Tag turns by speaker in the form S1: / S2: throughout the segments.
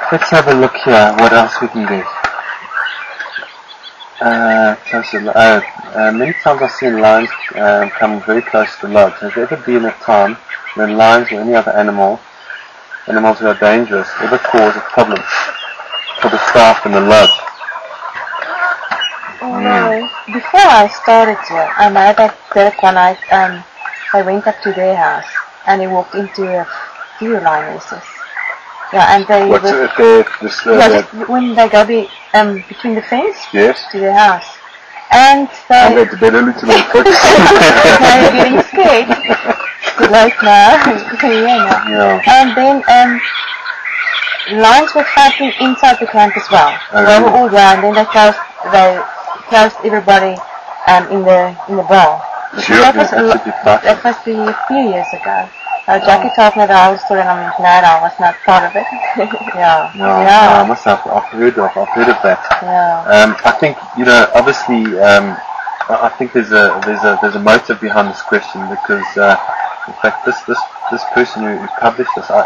S1: Let's have a look here. What else we can get? Many times I've seen lions come very close to lodge. Has there ever been a time when lions or any other animals who are dangerous, ever cause a problem for the staff in the lodge?
S2: No. Before I started here, I know that Dirk one night, I went up to their house and he walked into a few lionesses. Yeah, and they
S3: when
S2: they go between the fence
S3: yes.
S2: to their house. And they were getting scared. Too late now.
S1: Yeah.
S2: And then lions were fighting inside the camp as well. They were all round, then they closed everybody in the bar.
S3: Sure.
S2: That was a few years ago. Jackie told me the whole story and I'm glad I was not part of it. Yeah.
S1: I must have. I've heard of that.
S2: Yeah.
S1: I think obviously, I think there's a motive behind this question because in fact this person who published this, I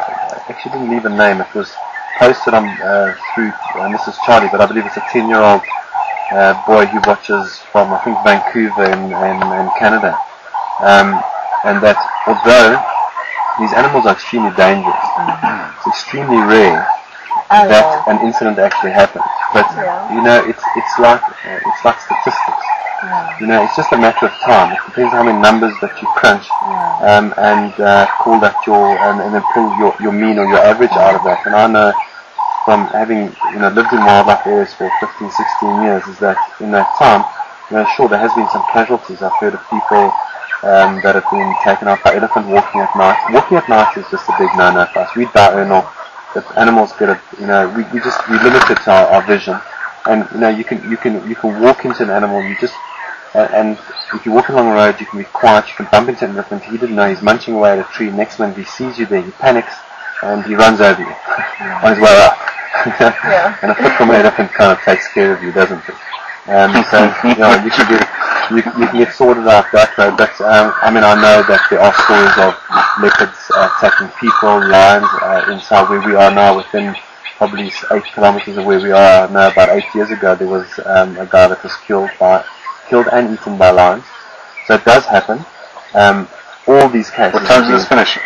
S1: actually didn't leave a name. It was posted on through Mrs. Charlie, but I believe it's a 10-year-old boy who watches from I think Vancouver in Canada, and that although these animals are extremely dangerous, it's extremely rare that an incident actually happens. But it's like statistics. It's just a matter of time. It depends how many numbers that you crunch and call that and then pull your mean or your average out of that. And I know from having lived in wildlife areas for 15, 16 years is that in that time, sure there has been some casualties. I've heard of people that have been taken out by elephant walking at night. Walking at night is just a big no-no for us. We diurnal. The animals get we limit it to our vision. And you can walk into an animal. And if you're walking along the road, you can be quiet. You can bump into an elephant. He didn't know he's munching away at a tree. Next minute he sees you there, he panics and he runs over you on his way up. And a foot from an elephant kind of takes care of you, doesn't it? You can get sorted out that way, but I know that there are stories of leopards attacking people, lions inside where we are now, within probably 8 kilometers of where we are now. About 8 years ago, there was a guy that was killed and eaten by lions. So it does happen. All these cases.
S3: What time does this finish?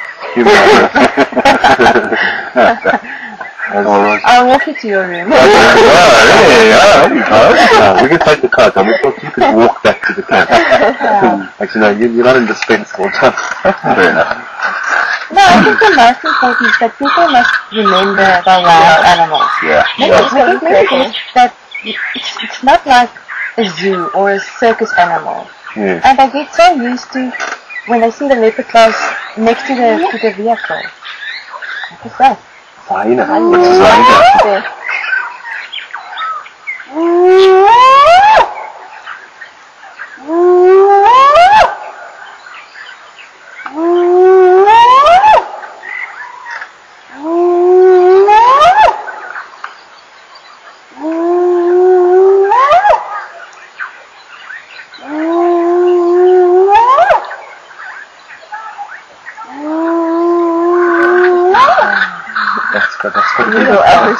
S2: I'll walk you to your room.
S1: We can take the car down. We thought you could walk back to the camp. Actually, no, you're not indispensable.
S3: Fair enough.
S2: No, I think the most important is that people must remember the wild animals. That it's not like a zoo or a circus animal.
S1: Yes.
S2: And they get so used to when they see the leopard close next to the vehicle. What is that?
S1: Hyena.
S3: What's his hyena?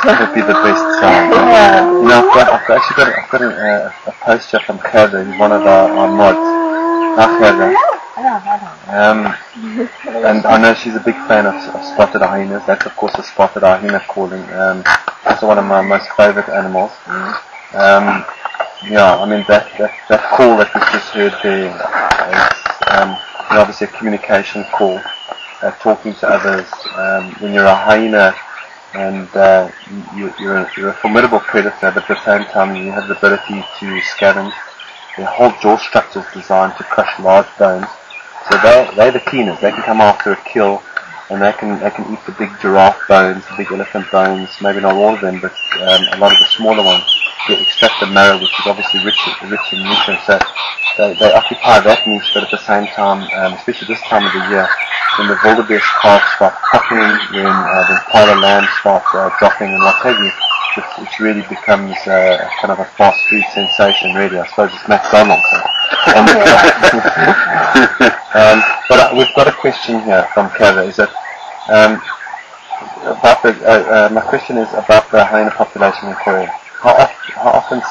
S1: That would be the best sound. I've got a post here from Nkorho, who's one of our mods. Nkorho. And I know she's a big fan of spotted hyenas. That's of course a spotted hyena calling. Also one of my most favourite animals. That call that we've just heard there is obviously a communication call, talking to others. When you're a hyena, and you're a formidable predator, but at the same time you have the ability to scavenge. Their whole jaw structure is designed to crush large bones. So they're the cleaners. They can come after a kill, and they can eat the big giraffe bones, the big elephant bones. Maybe not all of them, but a lot of the smaller ones. They extract the marrow, which is obviously rich in nutrients. So they occupy that niche, but at the same time, especially this time of the year, when the wildebeest calves start popping, when the impala lambs start dropping and what have you, it really becomes kind of a fast food sensation, really. I suppose it's McDonald's. But we've got a question here from Nkorho, is that About the, my question is about the hyena population in Nkorho. How often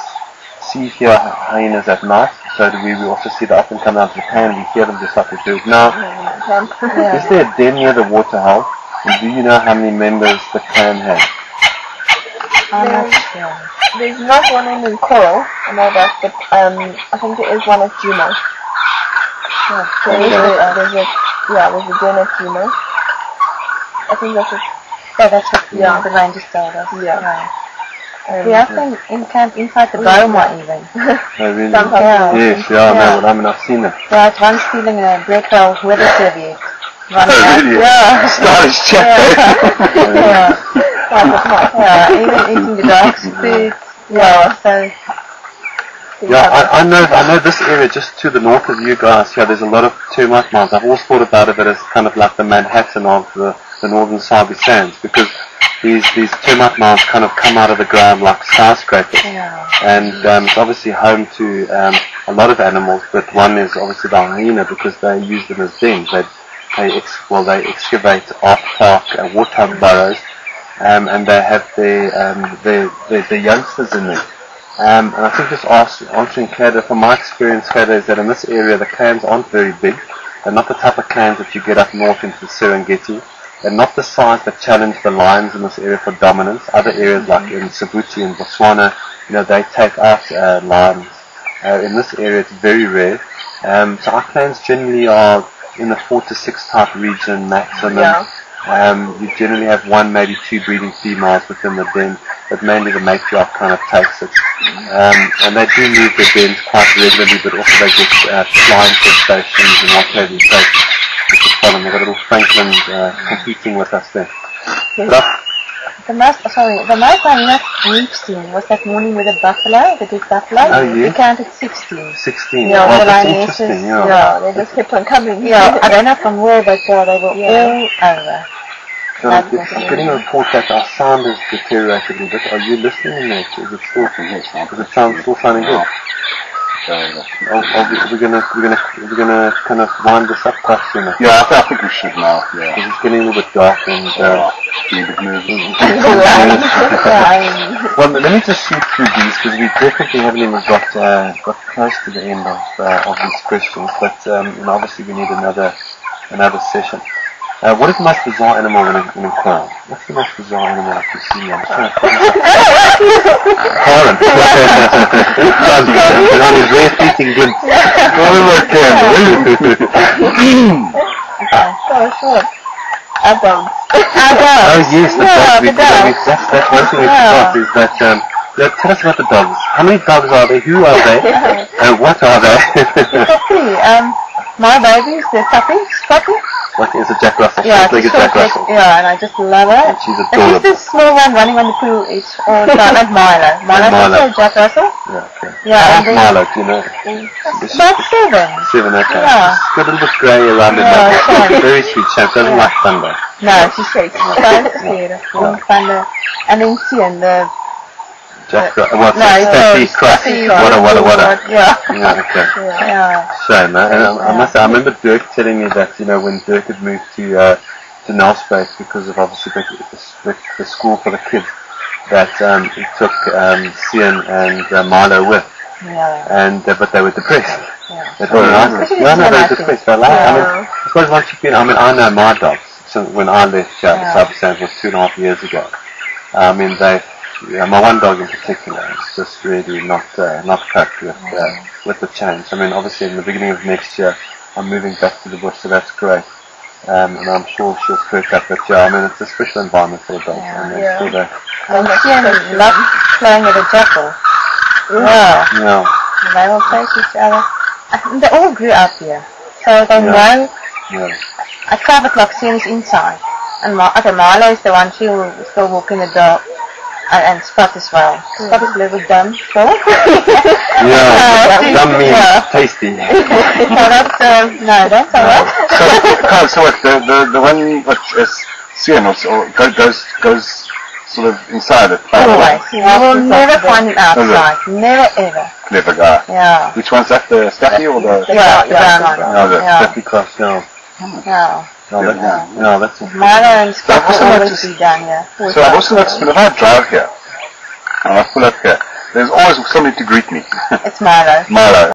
S1: see you hear hyenas at night? So do we also see they often come down to the clan, we hear them just like we do now. Is there a den near the waterhole? And do you know how many members the clan has?
S4: There's not one in Nkorho, I know that, but I think there is one at Jumo. There's a den at Jumo. I think that's it.
S2: Yeah, that's what the rangers told us.
S4: Yeah.
S2: We have them in camp inside the Boma even.
S1: Oh, really?
S2: Yeah.
S1: Yes, no, well, I mean, I've seen it.
S2: Yeah, it's one stealing a bread roll with a serviette.
S1: Really?
S2: Yeah.
S3: Stylish chap.
S2: Yeah, even eating the dog's food. Yeah, so...
S1: Yeah, I know this area just to the north of you guys. Yeah, there's a lot of termite mounds. I've always thought about it as kind of like the Manhattan of the northern Sabi sands, because these termite mounds kind of come out of the ground like skyscrapers. Yeah. And it's obviously home to a lot of animals, but one is obviously the hyena, because they use them as dens. They excavate off-park water burrows, and they have their youngsters in there. And I think just answering Claire, from my experience, Claire, is that in this area the clans aren't very big. They're not the type of clans that you get up north into the Serengeti. They're not the size that challenge the lions in this area for dominance. Other areas like in Djibouti and Botswana, they take out lions. In this area it's very rare. So our clans generally are in the 4 to 6 type region maximum. Yeah. You generally have 1, maybe 2 breeding females within the den, but mainly the matriarch kind of takes it. And they do move their dens quite regularly, but also they get fly infestations and what have you. So it's a problem. They've got little Franklin competing with us there.
S2: Yes. The most hyena we've seen was that morning with the buffalo, the big buffalo.
S1: Oh, yeah.
S2: We counted 16.
S1: 16.
S2: Yeah,
S1: oh,
S2: the
S1: that's
S2: lionesses.
S1: interesting.
S4: Yeah, they just kept on coming.
S2: Yeah, I don't know from where, but they were all over.
S1: Getting a report that our sound has deteriorated a bit. Are you listening, mate? Is it still still sounding good? We're gonna kind of wind this up quite soon.
S3: Yeah, I think we should now. Yeah.
S1: It's getting a little bit dark and
S3: being a bit nervous.
S1: Well, let me just shoot through these, because we definitely haven't even got close to the end of these questions. But obviously we need another session. What is the most bizarre animal in Nkorho? What's the most bizarre animal that you've seen? I'm trying to Karen. On his rare feeding glimpse.
S4: Sure. Adults.
S1: Oh yes, the dogs. That's one thing we forgot, is that tell us about the dogs. How many dogs are there? Who are they? And what are they?
S2: My baby's the Spotty.
S1: What is a Jack Russell?
S2: Yeah,
S1: it's Jack Russell.
S2: Yeah, and I just love her.
S1: And she's adorable.
S2: And she's the small one running on the pool. It's all the time. And Milo. Milo's also Jack Russell.
S1: Yeah, okay.
S2: Yeah,
S1: and Milo, do you know?
S2: About 7.
S1: 7, okay.
S2: Yeah.
S1: She's got a little bit grey around her neck. Very sweet chap. Doesn't like thunder.
S2: No, she's so scared of thunder. And then Sian, the
S1: Jack Russell. Staffy Cross. What. Yeah. Yeah, okay.
S2: Yeah.
S1: Shame, man. And I remember Dirk telling me that, when Dirk had moved to Nelspruit because of obviously the school for the kids, that he took Sian and Milo with. Yeah. But they were depressed. Yeah. They were depressed. I suppose once you've been, I know my dogs. So when I left the Cyber was 2.5 years ago. My one dog in particular is just really not coped with the change. Obviously in the beginning of next year I'm moving back to the bush, so that's great. And I'm sure she'll perk up, but it's a special environment for dogs.
S2: And Sian loves playing with a jackal. Yeah. And they will face each other. They all grew up here, so they know. Yeah. At 12 o'clock, Sian is inside, and Milo is the one she'll still walk in the dog. And Spot as well. Spot is a little dumb, so.
S1: Dumb means tasty.
S2: That's alright.
S3: So what, the one what is Sian goes sort of inside it?
S2: Always. You will never find it outside. Never ever.
S3: Clever guy.
S2: Yeah.
S3: Which one's that, the Staffy or the?
S2: Yeah, the brown one.
S1: No, the Staffy Cross, no.
S2: No.
S1: No, that's it.
S2: Milo and Scott
S3: I've also
S2: will always
S3: noticed-
S2: be down here.
S3: So I've also noticed when I drive here, and I pull up here, there's always somebody to greet me.
S2: It's Milo.
S3: Milo.